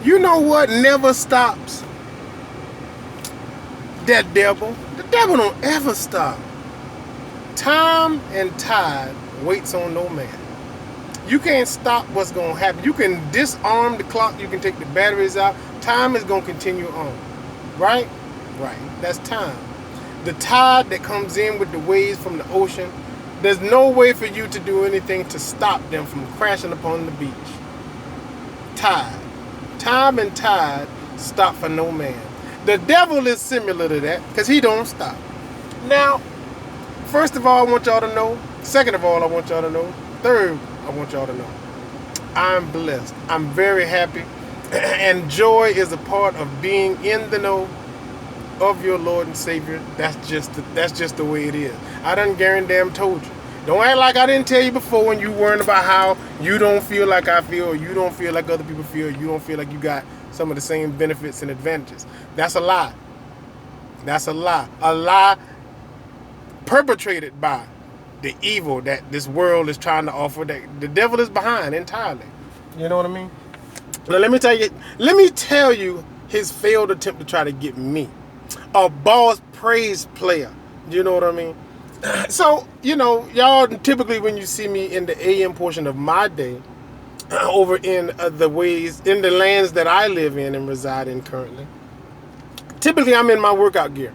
You know what never stops? That devil. The devil don't ever stop. Time and tide waits on no man. You can't stop what's going to happen. You can disarm the clock. You can take the batteries out. Time is going to continue on. Right? Right. That's time. The tide that comes in with the waves from the ocean, there's no way for you to do anything to stop them from crashing upon the beach. Tide. Time and tide stop for no man. The devil is similar to that because he don't stop. Now, first of all, I want y'all to know. Second of all, I want y'all to know. Third, I want y'all to know. I'm blessed. I'm very happy. And joy is a part of being in the know of your Lord and Savior. That's just the way it is. I done guaranteed told you. Don't act like I didn't tell you before when you worrying about how you don't feel like I feel, or you don't feel like other people feel, you don't feel like you got some of the same benefits and advantages. That's a lie. That's a lie. A lie perpetrated by the evil that this world is trying to offer, that the devil is behind entirely. You know what I mean? Now let me tell you his failed attempt to try to get me. A boss praise player. You know what I mean? So, y'all typically when you see me in the AM portion of my day, over in the lands that I live in and reside in currently, typically I'm in my workout gear.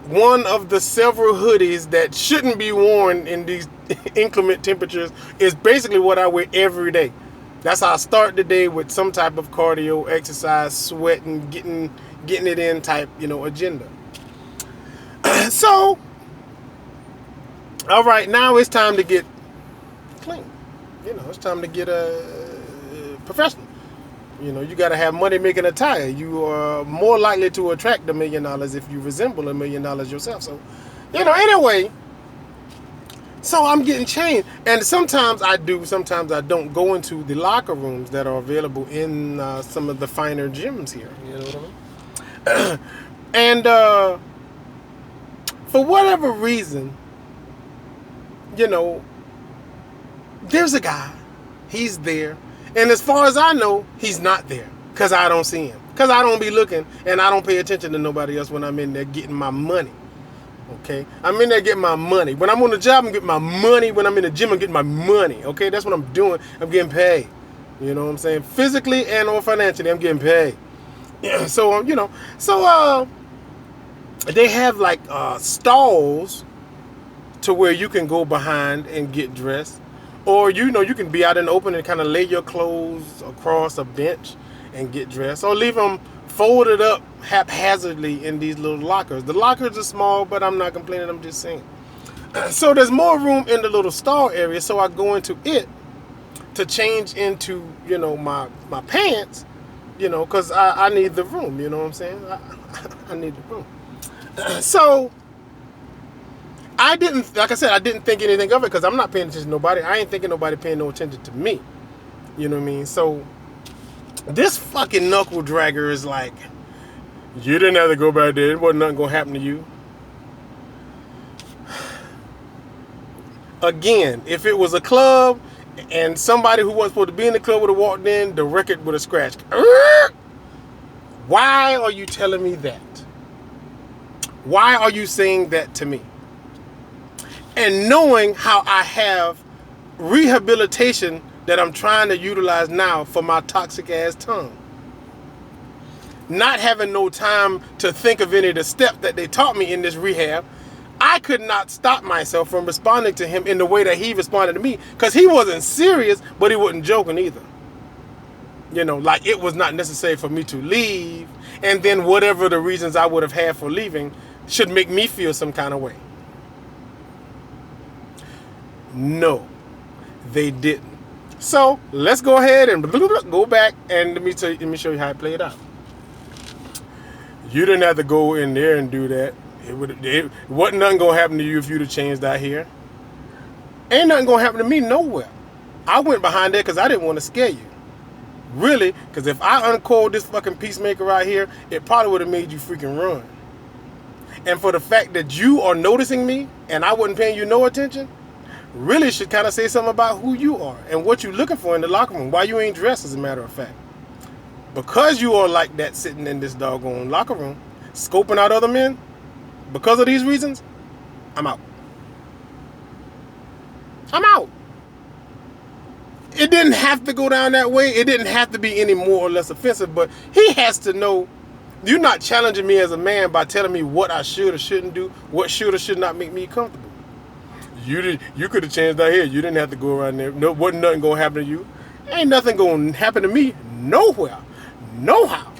One of the several hoodies that shouldn't be worn in these inclement temperatures is basically what I wear every day. That's how I start the day, with some type of cardio, exercise, sweating, getting it in type, agenda. So, all right, now it's time to get clean. It's time to get professional. You got to have money-making attire. You are more likely to attract $1 million if you resemble $1 million yourself. So, anyway, so I'm getting changed. And sometimes I do, sometimes I don't go into the locker rooms that are available in some of the finer gyms here. You know what I mean? And for whatever reason, there's a guy. He's there. And as far as I know, he's not there because I don't see him. Because I don't be looking and I don't pay attention to nobody else when I'm in there getting my money. Okay? I'm in there getting my money. When I'm on the job, I'm getting my money. When I'm in the gym, I'm getting my money. Okay? That's what I'm doing. I'm getting paid. You know what I'm saying? Physically and or financially, I'm getting paid. Yeah, so, they have like stalls to where you can go behind and get dressed. Or, you can be out in the open and kind of lay your clothes across a bench and get dressed. Or leave them folded up haphazardly in these little lockers. The lockers are small, but I'm not complaining. I'm just saying. So there's more room in the little stall area. So I go into it to change into, my pants, because I need the room. You know what I'm saying? I need the room. So I didn't think anything of it because I'm not paying attention to nobody. I ain't thinking nobody paying no attention to me. You know what I mean? So this fucking knuckle dragger is like, you didn't have to go back there. It wasn't nothing going to happen to you. Again, if it was a club and somebody who wasn't supposed to be in the club would have walked in, the record would have scratched. Why are you telling me that? Why are you saying that to me? And knowing how I have rehabilitation that I'm trying to utilize now for my toxic ass tongue. Not having no time to think of any of the steps that they taught me in this rehab, I could not stop myself from responding to him in the way that he responded to me, because he wasn't serious, but he wasn't joking either. Like it was not necessary for me to leave, and then whatever the reasons I would have had for leaving should make me feel some kind of way. No, they didn't. So let's go ahead and go back and let me show you how it played out. You didn't have to go in there and do that. It wasn't nothing gonna happen to you if you'd have changed out here. Ain't nothing gonna happen to me nowhere. I went behind there because I didn't want to scare you. Really, because if I uncoiled this fucking peacemaker right here, it probably would have made you freaking run. And for the fact that you are noticing me and I wasn't paying you no attention, really should kind of say something about who you are and what you're looking for in the locker room. Why you ain't dressed, as a matter of fact. because you are like that sitting in this doggone locker room, scoping out other men, because of these reasons, I'm out. I'm out. It didn't have to go down that way. It didn't have to be any more or less offensive, but he has to know you're not challenging me as a man by telling me what I should or shouldn't do, what should or should not make me comfortable. You could have changed out here. You didn't have to go around there. No, wasn't nothing gonna happen to you. Ain't nothing gonna happen to me nowhere. Nohow.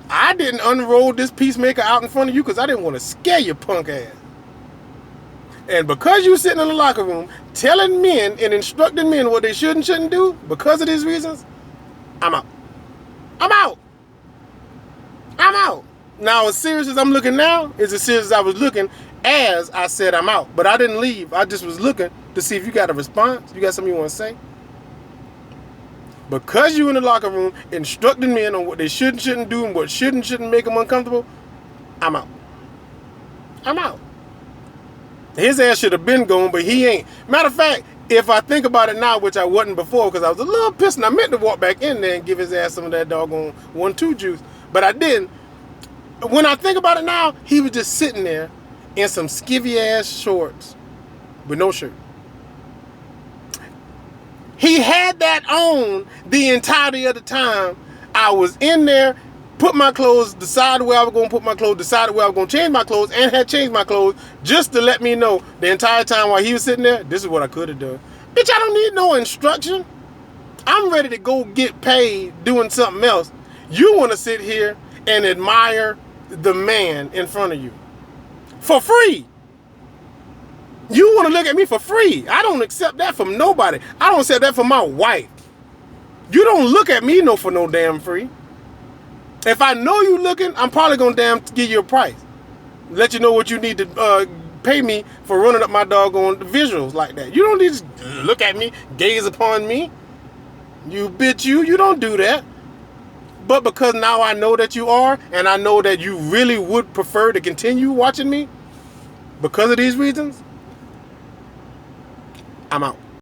I didn't unroll this peacemaker out in front of you because I didn't want to scare your punk ass. And because you sitting in the locker room telling men and instructing men what they should and shouldn't do, because of these reasons, I'm out. I'm out. I'm out. Now, as serious as I'm looking now is as serious as I was looking as I said I'm out. But I didn't leave. I just was looking to see if you got a response. You got something you want to say? Because you in the locker room instructing men on what they should and shouldn't do and what should and shouldn't make them uncomfortable, I'm out. I'm out. His ass should have been gone, but he ain't. Matter of fact, if I think about it now, which I wasn't before, because I was a little pissed and I meant to walk back in there and give his ass some of that doggone 1-2 juice, but I didn't. When I think about it now, he was just sitting there in some skivvy ass shorts with no shirt. He had that on the entirety of the time I was in there, put my clothes, decided where I was going to put my clothes, decided where I was going to change my clothes, and had changed my clothes just to let me know the entire time while he was sitting there, this is what I could have done. Bitch, I don't need no instruction. I'm ready to go get paid doing something else. You want to sit here and admire the man in front of you for free. You want to look at me for free. I don't accept that from nobody. I don't accept that from my wife. You don't look at me for no damn free. If I know you looking, I'm probably going to give you a price. Let you know what you need to pay me for running up my doggone visuals like that. You don't need to look at me, gaze upon me. You bitch, you don't do that. But because now I know that you are, and I know that you really would prefer to continue watching me because of these reasons, I'm out.